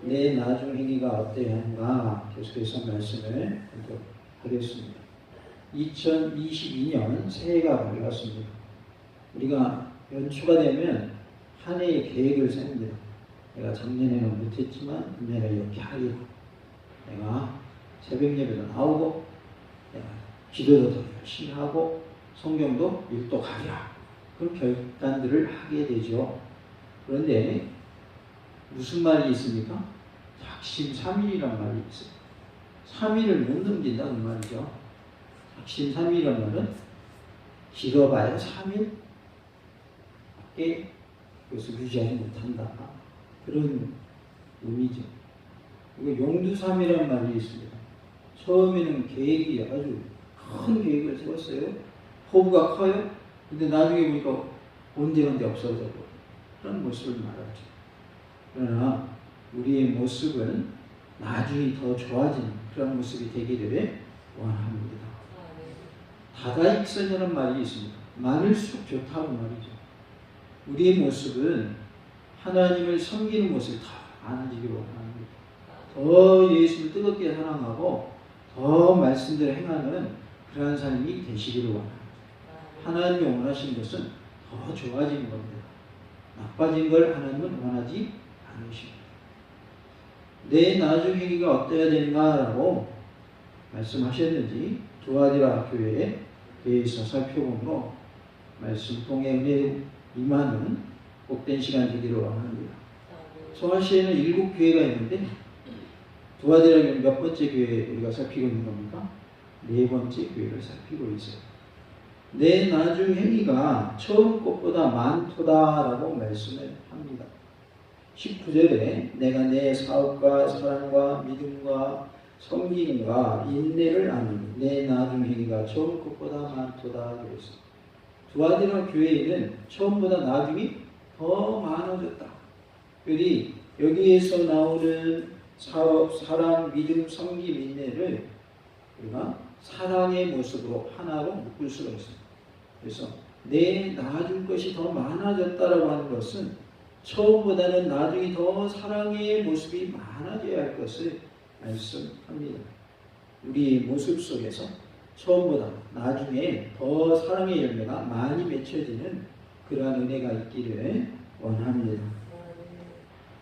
내 나중 행위가 어때야 하는가 계속해서 말씀을 하도록 하겠습니다. 2022년 새해가 밝았습니다. 우리가 연초가 되면 한 해의 계획을 세웁니다. 내가 작년에는 못했지만 금년에 이렇게 하리라. 내가 새벽 예배도 나오고 내가 기도도 더 열심히 하고 성경도 읽도하리라. 그런 결단들을 하게 되죠. 그런데 무슨 말이 있습니까? 작심삼일이란 말이 있어요. 3일을 못 넘긴다 그 말이죠. 작심삼일이란 말은 길어봐야 3일밖에 그것을 유지하지 못한다. 그런 의미죠. 그리고 용두삼이라는 말이 있습니다. 처음에는 계획이 아주 큰 계획을 세웠어요. 포부가 커요. 근데 나중에 보니까 온데간데 없어져도 그런 모습을 말하죠. 그러나 우리의 모습은 나중에 더 좋아지는 그런 모습이 되기를 원합니다. 다다익선이라는 말이 있습니다. 많을수록 좋다고 말이죠. 우리의 모습은 하나님을 섬기는 모습이 더 많아지기를 원합니다. 더 예수를 뜨겁게 사랑하고 더 말씀대로 행하는 그러한 삶이 되시기를 원합니다. 하나님이 원하시는 것은 더 좋아지는 겁니다. 나빠진 걸 하나님은 원하지 않으십니다. 내 나중 행위가 어때야 되는가라고 말씀하셨는지 두아디라 교회에 대해서 살펴보므로 말씀 통해 은혜 임하는 복된 시간 되기를 원합니다. 소아시에는 7교회가 있는데 두아디라 교회는 몇 번째 교회 우리가 살피고 있는 겁니까? 4번째 교회를 살피고 있어요. 내 나중 행위가 처음 것보다 많도다라고 말씀을 합니다. 19절에 내가 내 사업과 사랑과 믿음과 섬김과 인내를 아느니 내 나중 행위가 처음 것보다 많도다 그랬어. 두아디라 교회에는 처음보다 나중이 더 많아졌다. 그리 여기에서 나오는 사업, 사랑, 믿음, 섬김, 인내를 우리가 사랑의 모습으로 하나로 묶을 수가 있습니다. 그래서 내 나중 것이 더 많아졌다라고 하는 것은 처음보다는 나중에 더 사랑의 모습이 많아져야 할 것을 말씀합니다. 우리 모습 속에서 처음보다 나중에 더 사랑의 열매가 많이 맺혀지는 그러한 은혜가 있기를 원합니다.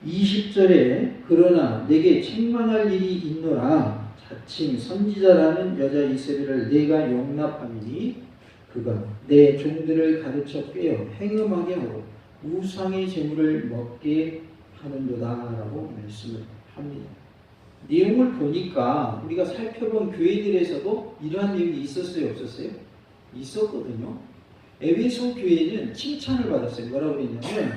20절에 그러나 내게 책망할 일이 있노라 자칭 선지자라는 여자 이세벨을 내가 용납함이니 그가 내 종들을 가르쳐 꿰어 행음하게 하고 우상의 재물을 먹게 하는도다라고 말씀을 합니다. 내용을 보니까 우리가 살펴본 교회들에서도 이러한 내용이 있었어요, 없었어요? 있었거든요. 에베소 교회는 칭찬을 받았어요. 뭐라고 그랬냐면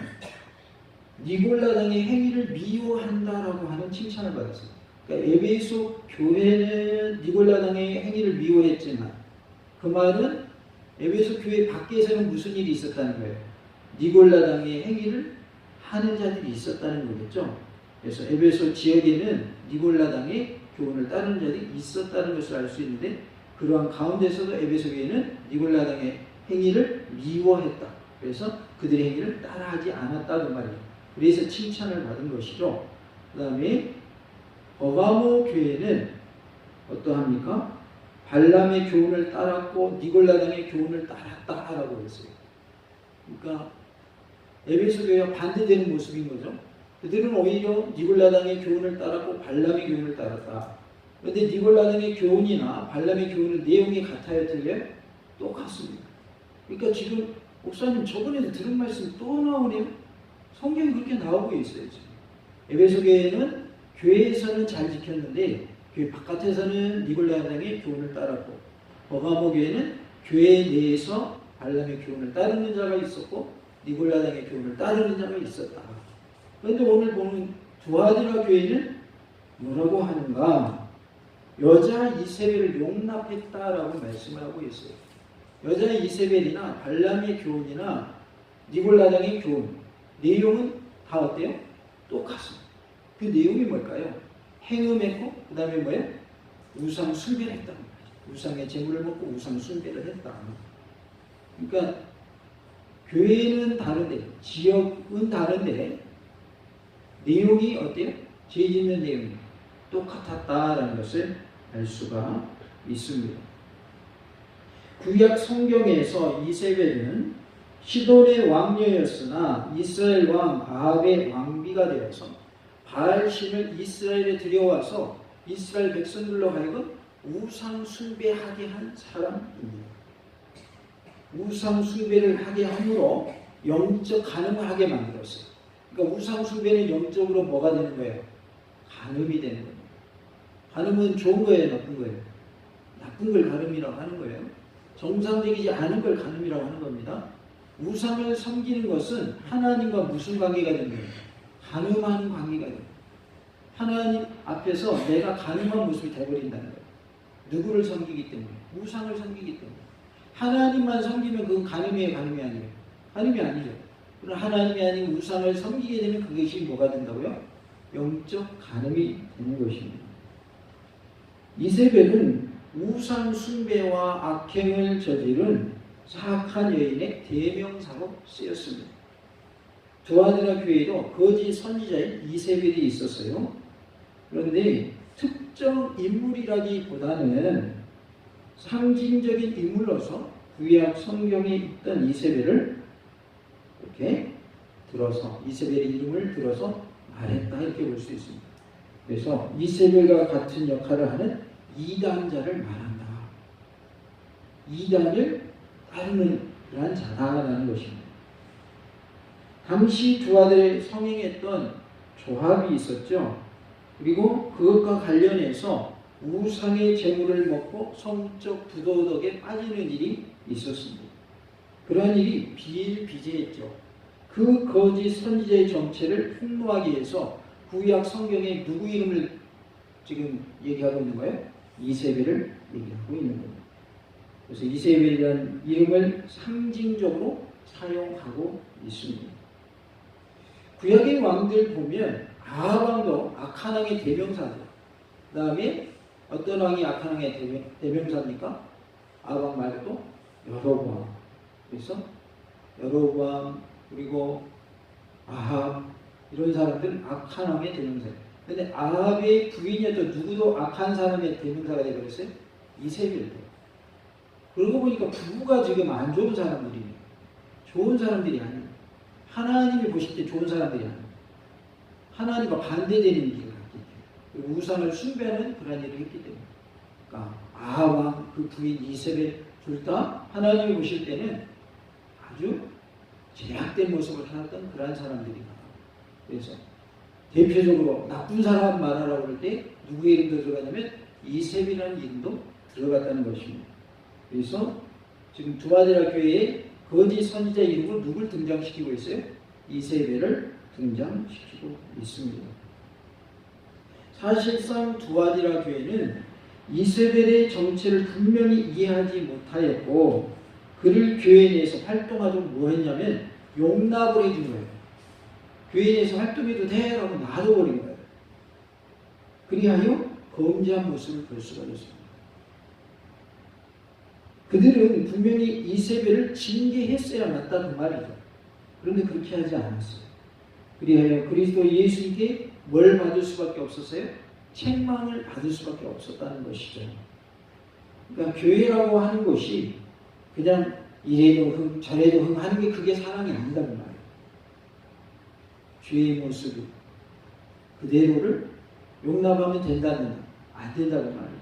니골라당의 행위를 미워한다라고 하는 칭찬을 받았어요. 그러니까 에베소 교회는 니골라당의 행위를 미워했지만 그 말은 에베소 교회 밖에서는 무슨 일이 있었다는 거예요? 니골라당의 행위를 하는 자들이 있었다는 거겠죠. 그래서 에베소 지역에는 니골라당의 교훈을 따르는 자들이 있었다는 것을 알 수 있는데 그러한 가운데서도 에베소 교회는 니골라당의 행위를 미워했다. 그래서 그들의 행위를 따라하지 않았다고 말이에요. 그래서 칭찬을 받은 것이죠. 그 다음에 버가모 교회는 어떠합니까? 발람의 교훈을 따랐고 니골라당의 교훈을 따랐다라고 했어요. 그러니까 에베소 교회와 반대되는 모습인 거죠. 그들은 오히려 니골라당의 교훈을 따랐고 발람의 교훈을 따랐다. 그런데 니골라당의 교훈이나 발람의 교훈은 내용이 같아요, 틀려요? 똑같습니다. 그러니까 지금 목사님 저번에도 들은 말씀 또 나오네요. 성경이 그렇게 나오고 있어요. 지금. 에베소 교회는 교회에서는 잘 지켰는데 교회 바깥에서는 니골라당의 교훈을 따랐고 버가모 교회는 교회 내에서 발람의 교훈을 따르는 자가 있었고 니골라당의 교훈을 따르는 자가 있었다. 그런데 오늘 보는 두아디라 교회는 뭐라고 하는가? 여자 이세벨을 용납했다라고 말씀을 하고 있어요. 여자 이세벨이나 발람의 교훈이나 니골라당의 교훈 내용은 다 어때요? 똑같습니다. 그 내용이 뭘까요? 행음했고 그 다음에 뭐예요? 우상 숭배를 했다. 우상의 재물을 먹고 우상 숭배를 했다. 그러니까 교회는 다른데 지역은 다른데 내용이 어때요? 죄 짓는 내용이 똑같았다라는 것을 알 수가 있습니다. 구약 성경에서 이세벨은 시돈의 왕녀였으나 이스라엘 왕 아합의 왕비가 되어서 바알신을 이스라엘에 들여와서 이스라엘 백성들로 하여금 우상 숭배하게 한 사람입니다. 우상 숭배를 하게 함으로 영적 간음을 하게 만들었어요. 그러니까 우상 숭배는 영적으로 뭐가 되는 거예요? 간음이 되는 거예요. 간음은 좋은 거예요, 나쁜 거예요? 나쁜 걸 간음이라고 하는 거예요. 정상적이지 않은 걸 간음이라고 하는 겁니다. 우상을 섬기는 것은 하나님과 무슨 관계가 되는 거예요? 간음하는 관계가 돼요. 하나님 앞에서 내가 간음한 모습이 되어버린다는 거예요. 누구를 섬기기 때문에? 우상을 섬기기 때문에. 하나님만 섬기면 그건 간음이에요, 간음이 아니에요? 간음이 아니죠. 그럼 하나님이 아닌 우상을 섬기게 되면 그것이 뭐가 된다고요? 영적 간음이 되는 것입니다. 이세벨은 우상 숭배와 악행을 저지른 사악한 여인의 대명사로 쓰였습니다. 두아드라 교회에도 거짓 선지자인 이세벨이 있었어요. 그런데 특정 인물이라기보다는 상징적인 인물로서 구약 성경에 있던 이세벨을 이렇게 들어서 이세벨의 이름을 들어서 말했다 이렇게 볼 수 있습니다. 그래서 이세벨과 같은 역할을 하는 이단자를 말한다. 이단을 따르는 그러한 자다라는 것입니다. 당시 두 아들의 성행했던 조합이 있었죠. 그리고 그것과 관련해서 우상의 재물을 먹고 성적 부도덕에 빠지는 일이 있었습니다. 그러한 일이 비일비재했죠. 그 거짓 선지자의 정체를 폭로하기 위해서 구약 성경에 누구 이름을 지금 얘기하고 있는 거예요? 이세벨을 얘기하고 있는 겁니다. 그래서 이세벨이라는 이름을 상징적으로 사용하고 있습니다. 구약의 왕들 보면 아합 왕도 악한 왕의 대명사죠. 그 다음에 어떤 왕이 악한 왕의 대명사입니까? 아합 왕 말고 여로보암. 그래서 여로보암 그리고 아합 이런 사람들은 악한 왕의 대명사예요. 그런데 아합의 부인이었던 누구도 악한 사람의 대명사가 되어버렸어요? 이세벨도. 그러고 보니까 부부가 지금 안 좋은 사람들이에요. 좋은 사람들이 아니에요. 하나님이 보실 때 좋은 사람들이 아니에요. 하나님과 반대되는 일을 했기 때문에 우상을 숭배하는 그런 일을 했기 때문에 그러니까 아합 그 부인 이세벨 둘 다 하나님이 보실 때는 아주 제약된 모습을 살았던 그러한 사람들이다. 그래서 대표적으로 나쁜 사람 말하라고 그럴 때 누구의 이름도 들어가냐면 이세벨이라는 이름도 들어갔다는 것입니다. 그래서 지금 두아드라 교회에 거짓 선지자 이름으로 누굴 등장시키고 있어요? 이세벨을 등장시키고 있습니다. 사실상 두아드라 교회는 이세벨의 정체를 분명히 이해하지 못하였고 그를 교회 내에서 활동하도록 뭐 했냐면 용납을 해준 거예요. 교회 내에서 활동해도 돼 라고 놔둬버린 거예요. 그리하여 검지한 모습을 볼 수가 있습니다. 그들은 분명히 이세벨을 징계했어야 맞다 그 말이죠. 그런데 그렇게 하지 않았어요. 그리하여 그리스도 예수님께 뭘 받을 수밖에 없었어요? 책망을 받을 수밖에 없었다는 것이죠. 그러니까 교회라고 하는 것이 그냥 이래도 흥 저래도 흥 하는 게 그게 사랑이 아니다는 말이에요. 죄의 모습이 그대로를 용납하면 된다는 안 된다고 말이에요.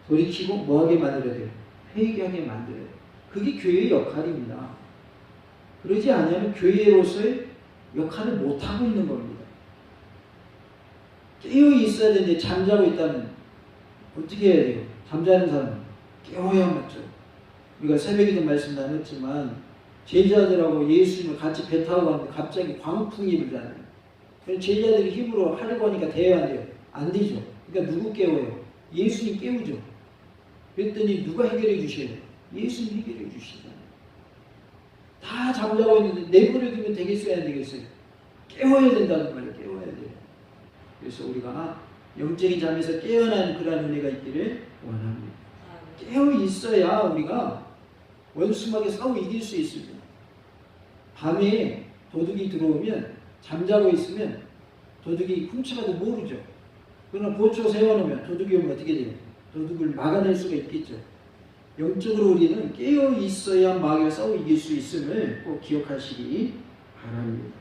돌이키고 뭐하게 만들어야 돼요? 회개하게 만들어요. 그게 교회의 역할입니다. 그러지 않으면 교회로서의 역할을 못하고 있는 겁니다. 깨어 있어야 되는데 잠자고 있다면 어떻게 해야 돼요? 잠자는 사람은 깨워야 맞죠. 우리가 새벽에도 말씀 나눴지만 제자들하고 예수님을 같이 배 타고 가는데 갑자기 광풍이 불잖아요. 제자들이 힘으로 하려고 하니까 돼야 안 돼요? 안 되죠. 그러니까 누구 깨워요? 예수님 깨우죠. 그랬더니 누가 해결해 주셔요? 예수님 해결해 주시잖아요. 다 잠자고 있는데 내버려두면 되겠어요? 안 되겠어요? 깨워야 된다는 말이에요. 깨워야 돼요. 그래서 우리가 영적인 잠에서 깨어나는 그런 은혜가 있기를 원합니다. 깨어 있어야 우리가 원수막에 싸워 이길 수 있습니다. 밤에 도둑이 들어오면 잠자고 있으면 도둑이 훔쳐가도 모르죠. 그러나 보초 세워놓으면 도둑이 오면 어떻게 돼요? 도둑을 막아낼 수가 있겠죠. 영적으로 우리는 깨어 있어야 마귀와 싸워 이길 수 있음을 꼭 기억하시기 바랍니다.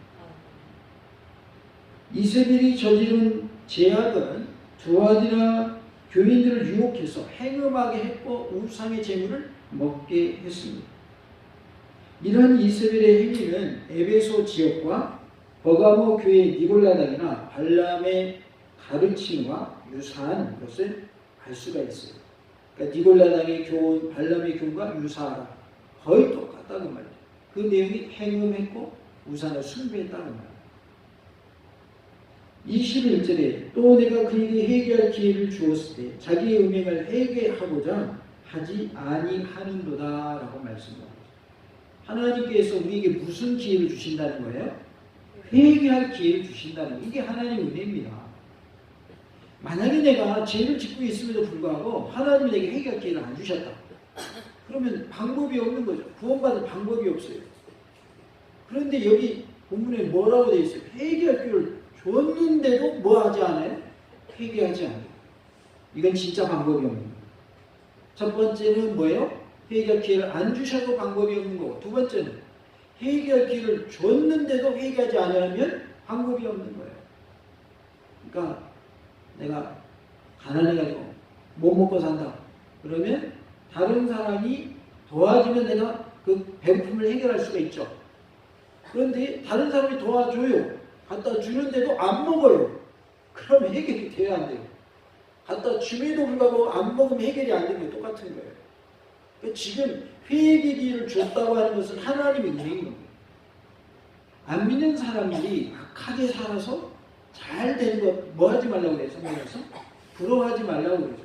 이세벨이 저지른 죄악은 두 아들이나 교인들을 유혹해서 행음하게 했고 우상의 재물을 먹게 했습니다. 이러한 이세벨의 행위는 에베소 지역과 버가모 교회의 니골라당이나 발람의 가르침과 유사한 것을 알 수가 있어요. 그러니까 니골라당의 교훈, 발람의 교훈과 유사하다. 거의 똑같다고 말이죠. 그 내용이 행음했고 우상을 숭배했다고 말이에요. 21절에 또 내가 그에게 회개할 기회를 주었을 때 자기의 음행을 회개하고자 하지 아니하는도다 라고 말씀합니다. 하나님께서 우리에게 무슨 기회를 주신다는 거예요? 회개할 기회를 주신다는 거예요. 이게 하나님의 은혜입니다. 만약에 내가 죄를 짓고 있음에도 불구하고 하나님이 내게 회개할 기회를 안 주셨다. 그러면 방법이 없는 거죠. 구원받을 방법이 없어요. 그런데 여기 본문에 뭐라고 되어 있어요? 회개할 기회를 줬는데도 뭐 하지 않아요? 회개하지 않아요. 이건 진짜 방법이 없는 거예요. 첫 번째는 뭐예요? 회개할 기회를 안 주셔도 방법이 없는 거고, 두 번째는 회개할 기회를 줬는데도 회개하지 않으면 방법이 없는 거예요. 그러니까 내가 가난해가지고 못 먹고 산다. 그러면 다른 사람이 도와주면 내가 그 배고픔을 해결할 수가 있죠. 그런데 다른 사람이 도와줘요. 갖다 주는데도 안 먹어요. 그러면 해결이 돼야 안 돼요. 갖다 줌에도 불구하고 안 먹으면 해결이 안 되는 게 똑같은 거예요. 그러니까 지금 회개 기회를 줬다고 하는 것은 하나님의 은혜인 겁니다. 안 믿는 사람들이 악하게 살아서 잘 되는 것 뭐 하지 말라고 그래요? 성경에서 부러워하지 말라고 그러죠.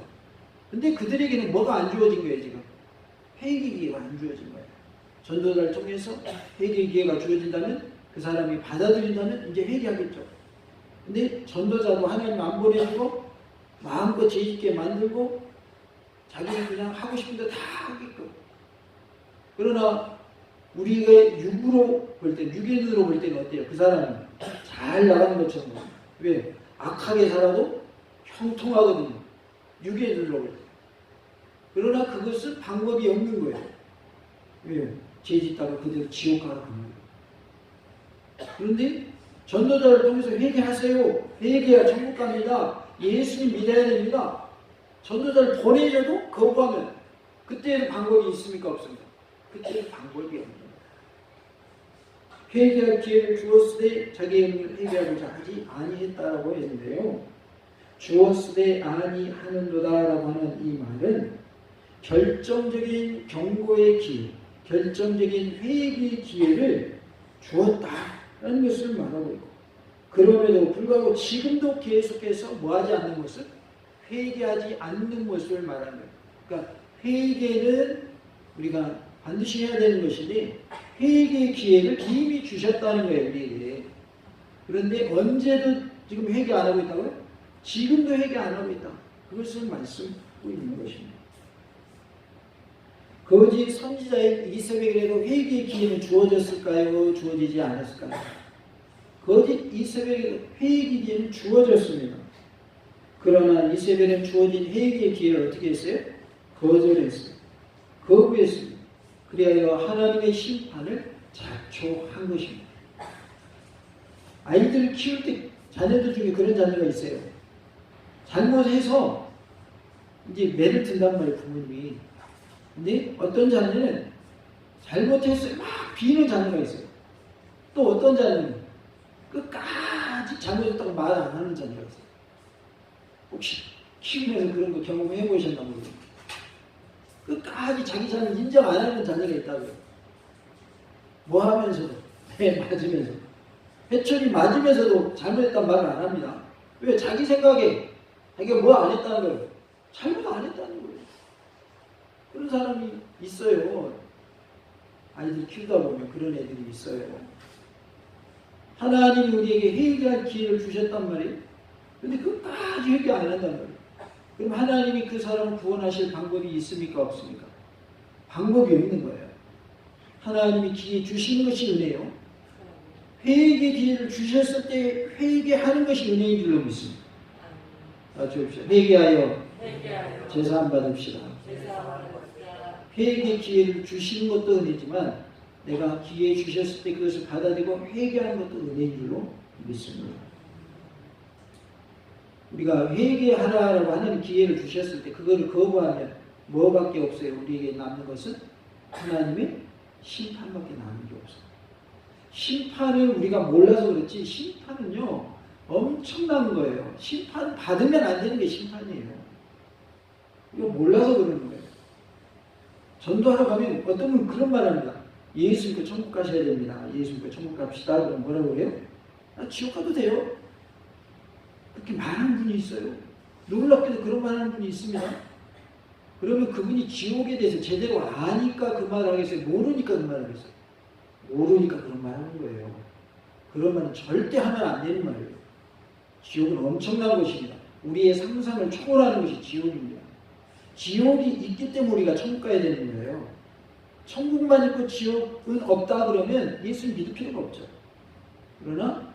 근데 그들에게는 뭐가 안 주어진 거예요? 지금 회개 기회가 안 주어진 거예요. 전도자를 통해서 회개 기회가 주어진다면 그 사람이 받아들인다면 이제 회개하겠죠. 근데 전도자도 하나님 안 보내주고 마음껏 죄짓게 만들고 자기는 그냥 하고 싶은 데 다 하게끔. 그러나 우리가 육으로 볼 때, 육의 눈으로 볼 때는 어때요? 그 사람은 잘 나가는 것처럼 보여요. 왜? 악하게 살아도 형통하거든요. 육의 눈으로 볼 때. 그러나 그것은 방법이 없는 거예요. 왜요? 죄 짓다가 그대로 지옥 가라고 합니다. 그런데 전도자를 통해서 회개하세요. 회개해야 천국 갑니다. 예수님 믿어야 됩니다. 전도자를 보내줘도 거부하면 그때는 방법이 있습니까? 없습니까? 그때는 방법이 없는 거예요. 회개할 기회를 주었을 때 자기의 의를 회개하고자 하지 아니했다라고 했는데요. 주었을 때 아니하는도다라고 하는 이 말은 결정적인 경고의 기회, 결정적인 회개의 기회를 주었다라는 것을 말하고 있고, 그럼에도 불구하고 지금도 계속해서 뭐하지 않는 것을 회개하지 않는 것을 말하는 거예요. 그러니까 회개는 우리가 반드시 해야 되는 것인데 회개의 기회를 이미 주셨다는 거예요, 우리에게. 그런데 언제도 지금 회개 안 하고 있다고요? 지금도 회개 안 하고 있다. 그것을 말씀하고 있는 것입니다. 거짓 선지자의 이세벨에게도 회개의 기회는 주어졌을까요? 주어지지 않았을까요? 거짓 이세벨에게도 회개의 기회는 주어졌습니다. 그러나 이세벨은 주어진 회개의 기회를 어떻게 했어요? 거절했어요. 거부했습니다. 그리하여 하나님의 심판을 자초한 것입니다. 아이들을 키울 때 자녀들 중에 그런 자녀가 있어요. 잘못해서 이제 매를 든단 말이에요, 부모님이. 근데 어떤 자녀는 잘못했어요. 막 비는 자녀가 있어요. 또 어떤 자녀는 끝까지 잘못했다고 말 안 하는 자녀가 있어요. 혹시 키우면서 그런 거 경험해 보셨나 모르겠어요. 끝까지 자기 자녀를 인정 안 하는 자녀가 있다고요. 뭐 하면서도, 배 맞으면서. 회초리 맞으면서도 잘못했다는 말을 안 합니다. 왜? 자기 생각에 자기가 뭐 안 했다는 거예요. 잘못 안 했다는 거예요. 그런 사람이 있어요. 아이들 키우다 보면 그런 애들이 있어요. 하나님이 우리에게 회개할 기회를 주셨단 말이에요. 근데 끝까지 회개 안 한단 말이에요. 그럼 하나님이 그 사람을 구원하실 방법이 있습니까? 없습니까? 방법이 없는 거예요. 하나님이 기회 주시는 것이 은혜요. 회개 기회를 주셨을 때 회개하는 것이 은혜인 줄로 믿습니다. 주옵시다. 회개하여 제사함 받읍시다. 회개 기회를 주시는 것도 은혜지만 내가 기회 주셨을 때 그것을 받아들이고 회개하는 것도 은혜인 줄로 믿습니다. 우리가 회개하라고 하는 기회를 주셨을 때 그거를 거부하면 뭐밖에 없어요? 우리에게 남는 것은 하나님의 심판밖에 남는 게 없어요. 심판을 우리가 몰라서 그렇지 심판은요 엄청난 거예요. 심판 받으면 안 되는 게 심판이에요. 이거 몰라서 그러는 거예요. 전도하러 가면 어떤 분은 그런 말 합니다. 예수 믿고 천국 가셔야 됩니다. 예수 믿고 천국 갑시다. 그럼 뭐라고 해요? 지옥 가도 돼요. 그렇게 말하는 분이 있어요. 놀랍게도 그런 말하는 분이 있습니다. 그러면 그분이 지옥에 대해서 제대로 아니까 그 말을 하겠어요? 모르니까 그 말을 하겠어요? 모르니까 그런 말 하는 거예요. 그런 말은 절대 하면 안 되는 말이에요. 지옥은 엄청난 곳입니다. 우리의 상상을 초월하는 것이 지옥입니다. 지옥이 있기 때문에 우리가 천국 가야 되는 거예요. 천국만 있고 지옥은 없다 그러면 예수님 믿을 필요가 없죠. 그러나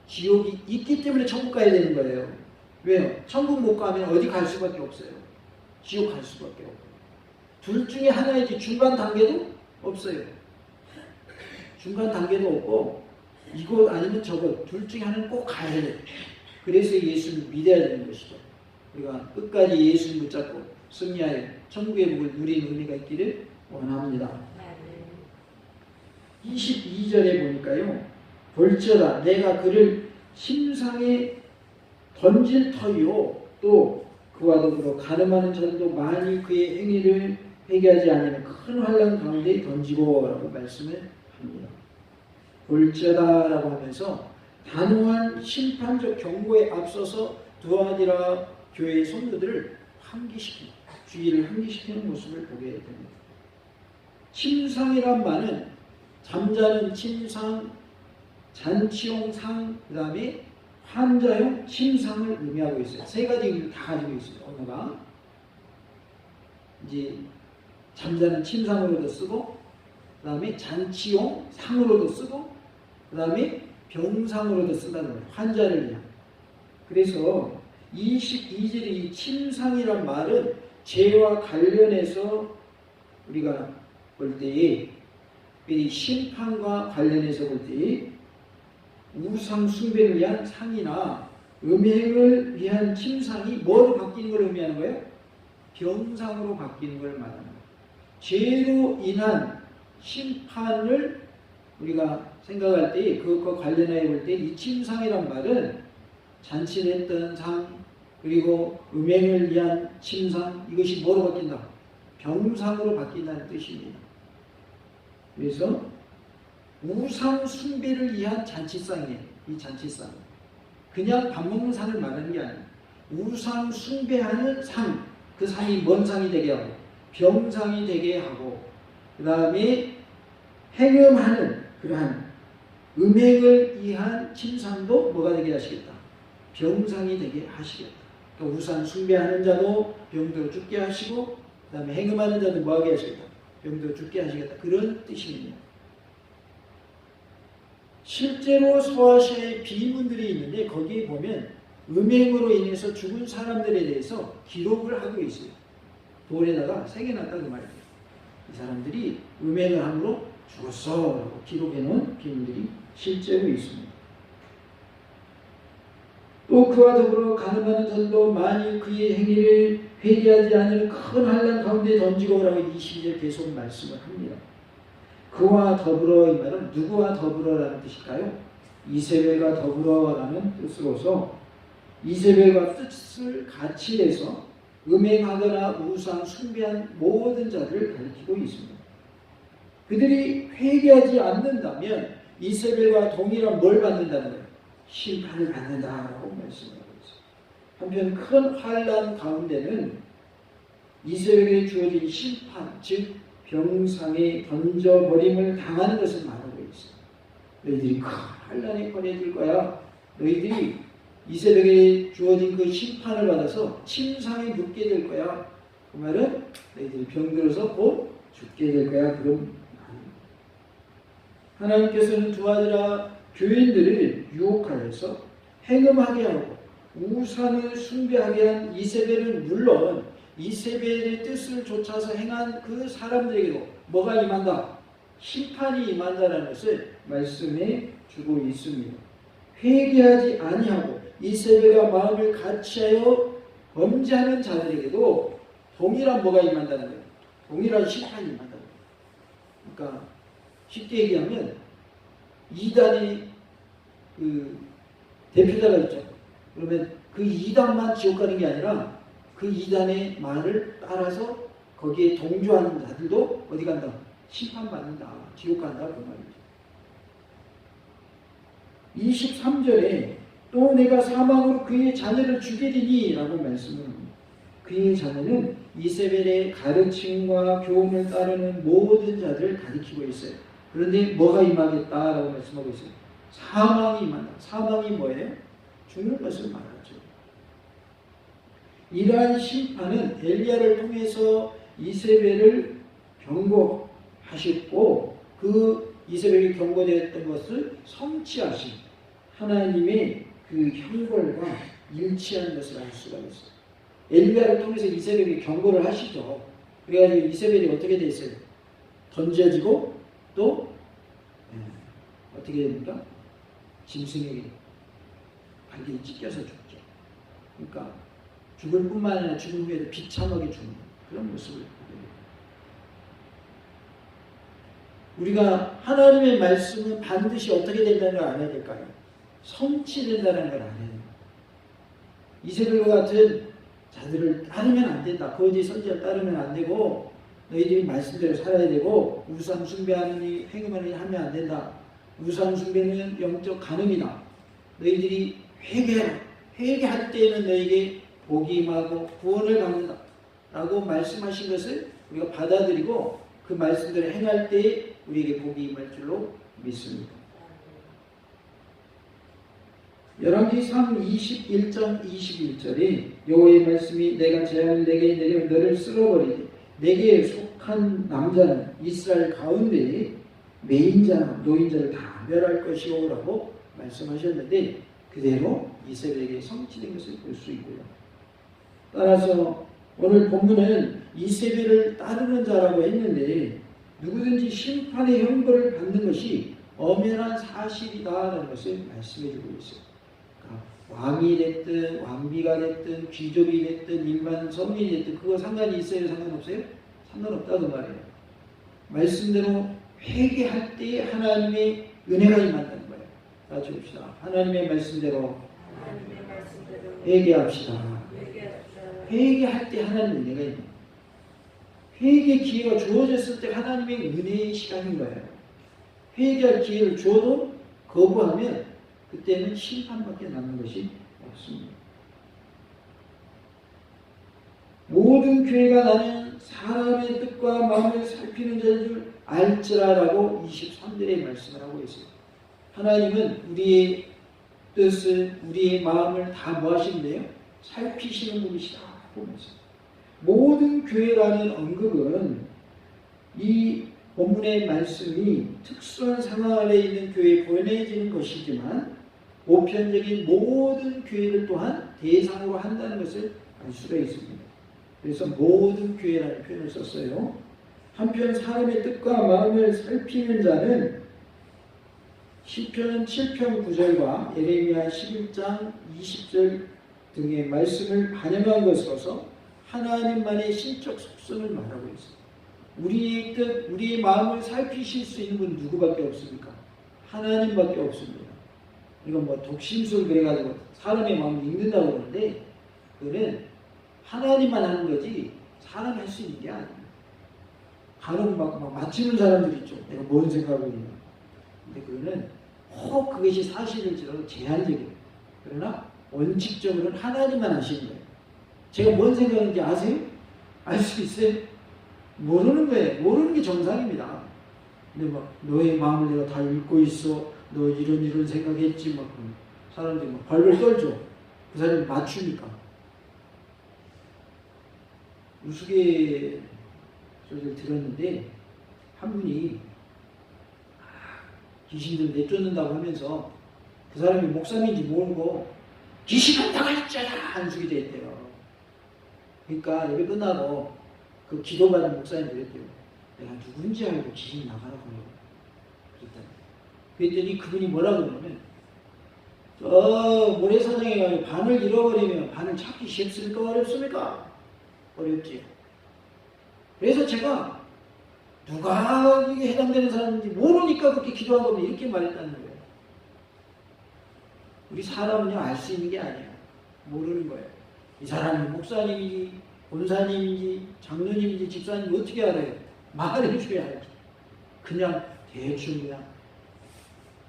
지옥이 있기 때문에 천국 가야 되는 거예요. 왜요? 천국 못 가면 어디 갈 수밖에 없어요. 지옥 갈 수밖에 없고. 둘 중에 하나이지 중간 단계도 없어요. 중간 단계도 없고 이곳 아니면 저곳 둘 중에 하나는 꼭 가야 돼요. 그래서 예수를 믿어야 되는 것이죠. 우리가 끝까지 예수를 붙잡고 승리하여 천국의 복을 누리는 은혜가 있기를 원합니다. 22절에 보니까요. 볼지어다 내가 그를 심상에 던질 터이요 또 그와 더불어 가늠하는 자들도 많이 그의 행위를 회개하지 않으면 큰 환난 가운데 던지고 라고 말씀을 합니다. 볼지어다 라고 하면서 단호한 심판적 경고에 앞서서 두아디라 교회의 성도들을 환기시키는 주의를 환기시키는 모습을 보게 됩니다. 침상이란 말은 잠자는 침상, 잔치용 상, 그 다음에 환자용 침상을 의미하고 있어요. 세 가지 의미를 다 가지고 있습니다. 언어가 이제 잠자는 침상으로도 쓰고, 그 다음에 잔치용 상으로도 쓰고, 그 다음에 병상으로도 쓴다는 거예요. 환자를 위한. 그래서 22절의 이 침상이란 말은 죄와 관련해서 우리가 볼 때에 이 심판과 관련해서 볼 때에 우상 숭배를 위한 상이나 음행을 위한 침상이 뭐로 바뀌는 걸 의미하는 거예요? 병상으로 바뀌는 걸 말하는 거예요. 죄로 인한 심판을 우리가 생각할 때 그것과 관련하여 볼 때 이 침상이란 말은 잔치를 했던 상 그리고 음행을 위한 침상 이것이 뭐로 바뀐다? 병상으로 바뀐다는 뜻입니다. 그래서 우상 숭배를 위한 잔치상이에요. 이 잔치상 그냥 밥 먹는 상을 말하는 게 아니에요. 우상 숭배하는 상, 그 상이 뭔 상이 되게 하고 병상이 되게 하고 그 다음에 행음하는 그러한 음행을 위한 침상도 뭐가 되게 하시겠다? 병상이 되게 하시겠다. 그러니까 우상 숭배하는 자도 병들어 죽게 하시고 그 다음에 행음하는 자도 뭐하게 하시겠다? 병들어 죽게 하시겠다. 그런 뜻입니다. 실제로 소아시아의 비문들이 있는데 거기에 보면 음행으로 인해서 죽은 사람들에 대해서 기록을 하고 있어요. 돌에다가 새겨놨다 그 말이에요. 이 사람들이 음행을 함으로 죽었어 라고 기록해놓은 비문들이 실제로 있습니다. 또 그와 더불어 가늠하는 자들도 많이 그의 행위를 회개하지 않으면 큰 환난 가운데 던지고 오라고 22절 계속 말씀을 합니다. 그와 더불어 이 말은 누구와 더불어라는 뜻일까요? 이세벨과 더불어라는 뜻으로서 이세벨과 뜻을 같이 해서 음행하거나 우상 숭배한 모든 자들을 가리키고 있습니다. 그들이 회개하지 않는다면 이세벨과 동일한 뭘 받는다는 거예요? 심판을 받는다라고 말씀하고 있어요. 한편 큰 환난 가운데는 이세벨에게 주어진 심판, 즉 병상에 던져버림을 당하는 것을 말하고 있어요. 너희들이 큰 환난에 꺼내질 거야. 너희들이 이세벨에게 주어진 그 심판을 받아서 침상에 눕게 될 거야. 그 말은 너희들이 병들어서 곧 죽게 될 거야. 그런 하나님께서는 두아디라 교인들을 유혹하여서 행음하게 하고 우상을 숭배하게 한 이세벨은 물론 이세벨의 뜻을 좇아서 행한 그 사람들에게도 뭐가 임한다? 심판이 임한다는 것을 말씀해 주고 있습니다. 회개하지 아니하고 이세벨과 마음을 같이하여 범죄하는 자들에게도 동일한 뭐가 임한다는 거예요. 동일한 심판이 임한다는 거예요. 그러니까 쉽게 얘기하면 이단의 그 대표자가 있죠. 그러면 그 이단만 지옥 가는 게 아니라 그 이단의 말을 따라서 거기에 동조하는 자들도 어디 간다? 심판받는다. 지옥 간다. 그 말이죠. 23절에 또 내가 사망으로 그의 자녀를 죽이리니 라고 말씀을 합니다. 그의 자녀는 이세벨의 가르침과 교훈을 따르는 모든 자들을 가리키고 있어요. 그런데 뭐가 임하겠다라고 말씀하고 있어요. 사망이 임한다. 사망이 뭐예요? 죽는 것을 말하죠. 이러한 심판은 엘리야를 통해서 이세벨을 경고하셨고 그 이세벨이 경고되었던 것을 성취하신 하나님의 그 형벌과 일치하는 것을 알 수가 있어요. 엘리야를 통해서 이세벨이 경고를 하시죠. 그래가지고 이세벨이 어떻게 됐어요? 던져지고 또 어떻게 됩니까? 짐승에게 발길이 찢겨서 죽죠. 그러니까 죽을 뿐만 아니라 죽은 후에도 비참하게 죽는 그런 모습을 보게 됩니다. 우리가 하나님의 말씀은 반드시 어떻게 된다는 걸 알아야 될까요? 성취된다는 걸 알아야 됩니다. 이세벨과 같은 자들을 따르면 안 된다. 거짓 선지자를 따르면 안 되고 너희들이 말씀대로 살아야 되고 우상 숭배하느니 행음하느니 하면 안 된다. 우상 숭배는 영적 간음이다. 너희들이 회개해라. 회개할 때에는 너에게 복이 임하고 구원을 받는다. 라고 말씀하신 것을 우리가 받아들이고 그 말씀대로 행할 때에 우리에게 복이 임할 줄로 믿습니다. 열왕기상 21장 21절에 여호와의 말씀이 내가 재앙을 내게 내리면 너를 쓸어버리되 내게 속한 남자는 이스라엘 가운데에 매인자나 노인자를 다 멸할 것이오 라고 말씀하셨는데 그대로 이세벨에게 성취된 것을 볼 수 있고요. 따라서 오늘 본문은 이세벨을 따르는 자라고 했는데 누구든지 심판의 형벌을 받는 것이 엄연한 사실이다라는 것을 말씀해주고 있어요. 그러니까 왕이 됐든 왕비가 됐든 귀족이 됐든 일반 서민이 됐든 그거 상관이 있어요? 상관없어요? 상관없다 그 말이에요. 말씀대로 회개할 때 하나님의 은혜가 임한다는 거예요. 같이 봅시다. 하나님의 말씀대로 회개합시다. 회개할 때 하나님의 은혜가 있는 회개 기회가 주어졌을 때 하나님의 은혜의 시간인 거예요. 회개할 기회를 줘도 거부하면 그때는 심판밖에 남는 것이 없습니다. 모든 교회가 나는 사람의 뜻과 마음을 살피는 자인 줄 알지라라고 23절에 말씀을 하고 있습니다. 하나님은 우리의 뜻을 우리의 마음을 다 뭐 하시는데요? 살피시는 분이시다 보면서 모든 교회라는 언급은 이 본문의 말씀이 특수한 상황 아래 있는 교회에 보내지는 것이지만 보편적인 모든 교회를 또한 대상으로 한다는 것을 알 수가 있습니다. 그래서 모든 교회라는 표현을 썼어요. 한편 사람의 뜻과 마음을 살피는 자는 시편 7편 9절과 예레미야 11장 20절 등의 말씀을 반영한 것으로서 하나님만의 신적 속성을 말하고 있습니다. 우리의 뜻, 우리의 마음을 살피실 수 있는 분 누구밖에 없습니까? 하나님밖에 없습니다. 이건 뭐 독심술 그래가지고 사람의 마음을 읽는다고 그러는데 그거는 하나님만 하는 거지 사람이 할 수 있는 게 아닙니다. 간혹 막 맞추는 사람들 있죠. 내가 뭔 생각하고 있나. 근데 그거는 혹 그것이 사실일지라도 제한적이에요. 그러나 원칙적으로는 하나님만 하시는 거예요. 제가 뭔 생각하는지 아세요? 알 수 있어요? 모르는 거예요. 모르는 게 정상입니다. 근데 막 너의 마음을 내가 다 읽고 있어. 너 이런 생각했지. 막 사람들이 막 발을 떨죠. 그 사람이 맞추니까. 우스갯소리를 들었는데 한 분이 귀신들 내쫓는다고 하면서 그 사람이 목사님인지 모르고 귀신은 나가있잖아 하는 식이 됐대요. 그러니까 예배 끝나고 그 기도받은 목사님 그랬대요. 내가 누군지 알고 귀신이 나가라고 그랬더니 그랬더니 그분이 뭐라고 그러냐면 저 모래사장에 가면 반을 잃어버리면 반을 찾기 쉽습니까? 어렵습니까? 어렵지. 그래서 제가 누가 이게 해당되는 사람인지 모르니까 그렇게 기도한 겁니다. 이렇게 말했다는 거예요. 우리 사람은요, 알 수 있는 게 아니에요. 모르는 거예요. 이 사람이 목사님인지, 권사님인지, 장로님인지, 집사님인지 어떻게 알아요? 말해줘야 알지. 그냥 대충 그냥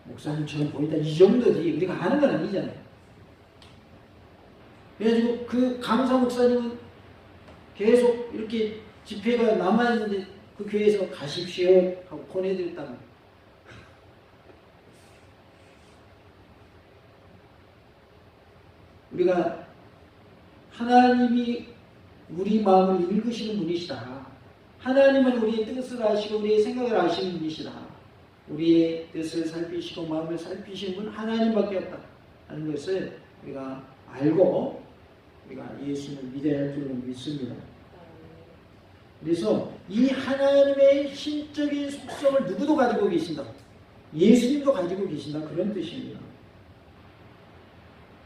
목사님처럼 보인다. 이 정도지. 우리가 아는 건 아니잖아요. 그래가지고 그 강사 목사님은 계속 이렇게 집회가 남아있는데 그 교회에서 가십시오 하고 보내드렸다는 거예요. 우리가 하나님이 우리 마음을 읽으시는 분이시다. 하나님은 우리의 뜻을 아시고 우리의 생각을 아시는 분이시다. 우리의 뜻을 살피시고 마음을 살피시는 분 하나님밖에 없다 하는 것을 우리가 알고 우리가 예수를 믿어야 할 줄로 믿습니다. 그래서 이 하나님의 신적인 속성을 누구도 가지고 계신다. 예수님도 가지고 계신다. 그런 뜻입니다.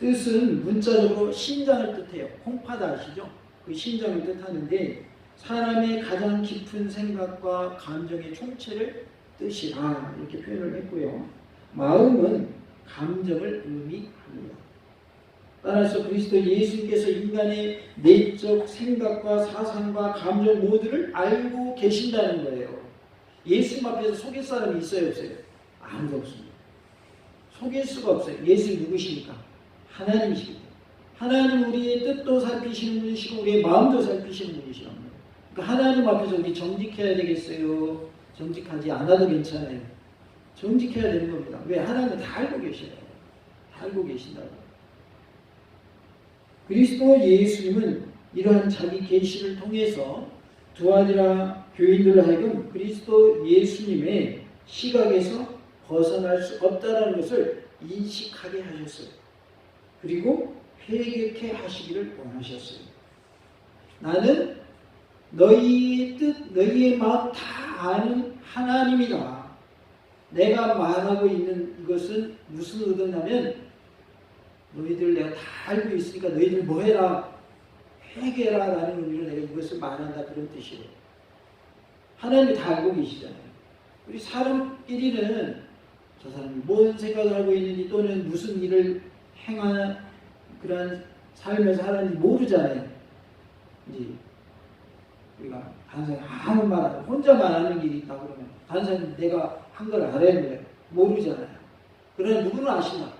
뜻은 문자적으로 심장을 뜻해요. 콩파다 아시죠? 그 심장을 뜻하는데 사람의 가장 깊은 생각과 감정의 총체를 뜻이라 이렇게 표현을 했고요. 마음은 감정을 의미합니다. 따라서 그리스도 예수님께서 인간의 내적 생각과 사상과 감정 모두를 알고 계신다는 거예요. 예수님 앞에서 속일 사람이 있어요, 없어요? 아무도 없습니다. 속일 수가 없어요. 예수님 누구십니까? 하나님이시기 때문에. 하나님 우리의 뜻도 살피시는 분이시고 우리의 마음도 살피시는 분이시란 말이에요. 그러니까 하나님 앞에서 우리 정직해야 되겠어요? 정직하지 않아도 괜찮아요. 정직해야 되는 겁니다. 왜? 하나님은 다 알고 계셔요. 다 알고 계신다고. 그리스도 예수님은 이러한 자기 계시를 통해서 두아디라 교인들로 하여금 그리스도 예수님의 시각에서 벗어날 수 없다는 것을 인식하게 하셨어요. 그리고 회개케 하시기를 원하셨어요. 나는 너희의 뜻, 너희의 마음 다 아는 하나님이다. 내가 말하고 있는 이것은 무슨 의도냐면 너희들 내가 다 알고 있으니까 너희들 뭐 해라? 회개라 라는 의미로 내가 이것을 말한다 그런 뜻이에요. 하나님이 다 알고 계시잖아요. 우리 사람끼리는 저 사람이 뭔 생각을 하고 있는지 또는 무슨 일을 행하는 그런 삶에서 하는지 모르잖아요. 이제 우리가 다른 사람이 아무 말 안 하고 혼자만 하는 일이 있다 그러면 다른 사람이 내가 한 걸 알아야 돼요. 모르잖아요. 그러나 누구는 아신다.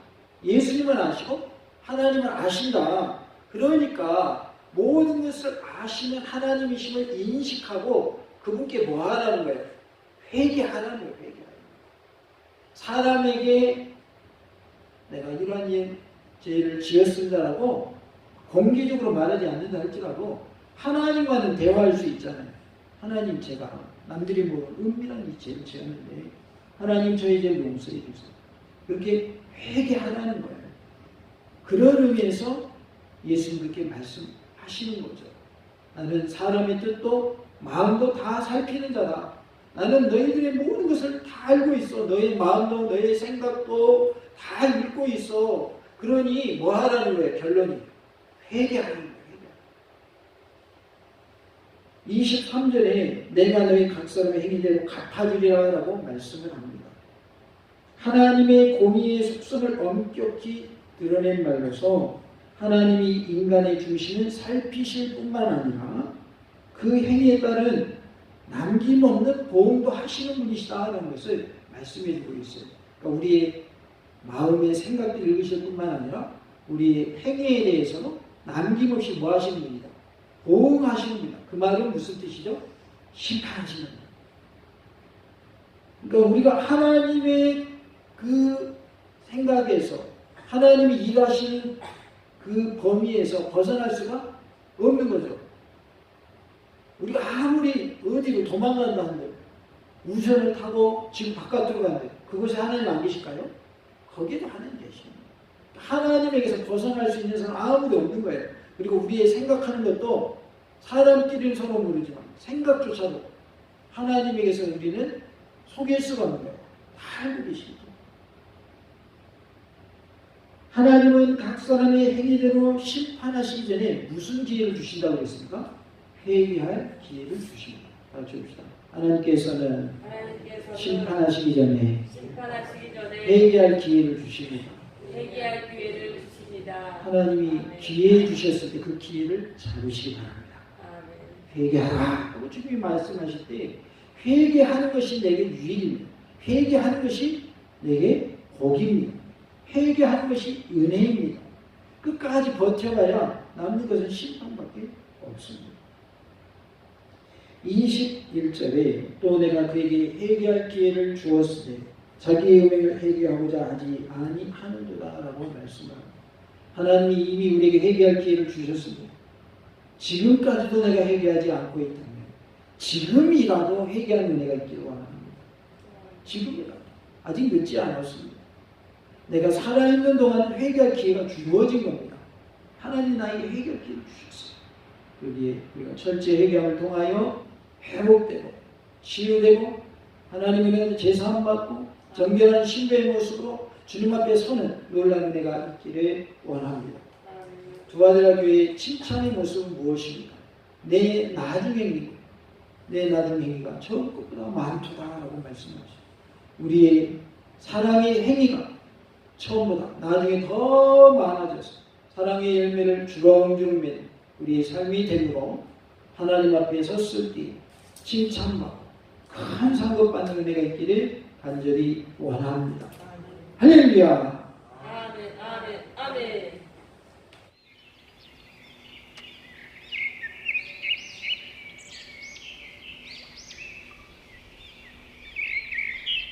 예수님은 아시고 하나님은 아신다. 그러니까 모든 것을 아시는 하나님이심을 인식하고 그분께 뭐 하라는 거예요? 회개하라는 거예요. 회개하라는 거예요. 사람에게 내가 이러한 죄를 지었습니다라고 공개적으로 말하지 않는다 할지라도 하나님과는 대화할 수 있잖아요. 하나님 제가 남들이 모르는 은밀한 이 죄를 지었는데 하나님 저의 죄를 용서해 주세요. 그렇게 회개하라는 거예요. 그런 의미에서 예수님 그렇게 말씀하시는 거죠. 나는 사람의 뜻도 마음도 다 살피는 자다. 나는 너희들의 모든 것을 다 알고 있어. 너의 마음도 너의 생각도 다 읽고 있어. 그러니 뭐 하라는 거예요? 결론이 회개하는 거예요. 23절에 내가 너희 각 사람의 행위대로 갚아주리라 라고 말씀을 합니다. 하나님의 공의의 속성을 엄격히 드러낸 말로서 하나님이 인간의 중심을 살피실 뿐만 아니라 그 행위에 따른 남김없는 보응도 하시는 분이시다라는 것을 말씀해 주고 있어요. 그러니까 우리의 마음의 생각도 읽으실 뿐만 아니라 우리의 행위에 대해서도 남김없이 뭐 하시는 분이다? 보응하시는 분이다. 그 말은 무슨 뜻이죠? 심판하시는 분. 그러니까 우리가 하나님의 그 생각에서 하나님이 일하시는 그 범위에서 벗어날 수가 없는 거죠. 우리가 아무리 어디로 도망간다 한들 우선을 타고 지금 바깥으로 간대. 그곳에 하나님 안 계실까요? 거기에도 하나님 계십니다. 하나님에게서 벗어날 수 있는 사람 아무도 없는 거예요. 그리고 우리의 생각하는 것도 사람끼리는 서로 모르지만 생각조차도 하나님에게서 우리는 속일 수가 없는 거예요. 다 알고 계시죠. 하나님은 각 사람의 행위대로 심판하시기 전에 무슨 기회를 주신다고 그랬습니까? 회개할 기회를 주십니다. 같이 봅시다. 하나님께서는 심판하시기 전에 회개할 기회를 주십니다. 하나님이 기회 주셨을 때 그 기회를 잡으시기 바랍니다. 회개하라 하고 주님이 말씀하실 때 회개하는 것이 내게 유익입니다. 회개하는 것이 내게 복입니다. 회개하는 것이 은혜입니다. 끝까지 버텨봐야 남는 것은 심판밖에 없습니다. 21절에 또 내가 그에게 회개할 기회를 주었으되 자기의 음행을 회개하고자 하지 아니하는도다 라고 말씀합니다. 하나님이 이미 우리에게 회개할 기회를 주셨습니다. 지금까지도 내가 회개하지 않고 있다면 지금이라도 회개할 은혜가 있기를 원합니다. 지금이라도 아직 늦지 않았습니다. 내가 살아있는 동안 회개할 기회가 주어진 겁니다. 하나님 나에게 회개할 기회를 주셨어요. 여기에 우리가 철저히 회개함을 통하여 회복되고 치유되고 하나님의 은혜로 제사함받고 정결한 신부의 모습으로 주님 앞에 서는 놀라운 은혜가 있기를 원합니다. 두아데라 교회의 칭찬의 모습은 무엇입니까? 내 나중 행위, 내 나중 행위가 처음 것보다 많도다라고 말씀하시죠. 우리의 사랑의 행위가 처음보다 나중에 더 많아져서 사랑의 열매를 주렁주렁 맺는 우리의 삶이 되므로 하나님 앞에 섰을 때 칭찬받고 큰 상급 받는 은혜가 있기를 간절히 원합니다. 할렐루야.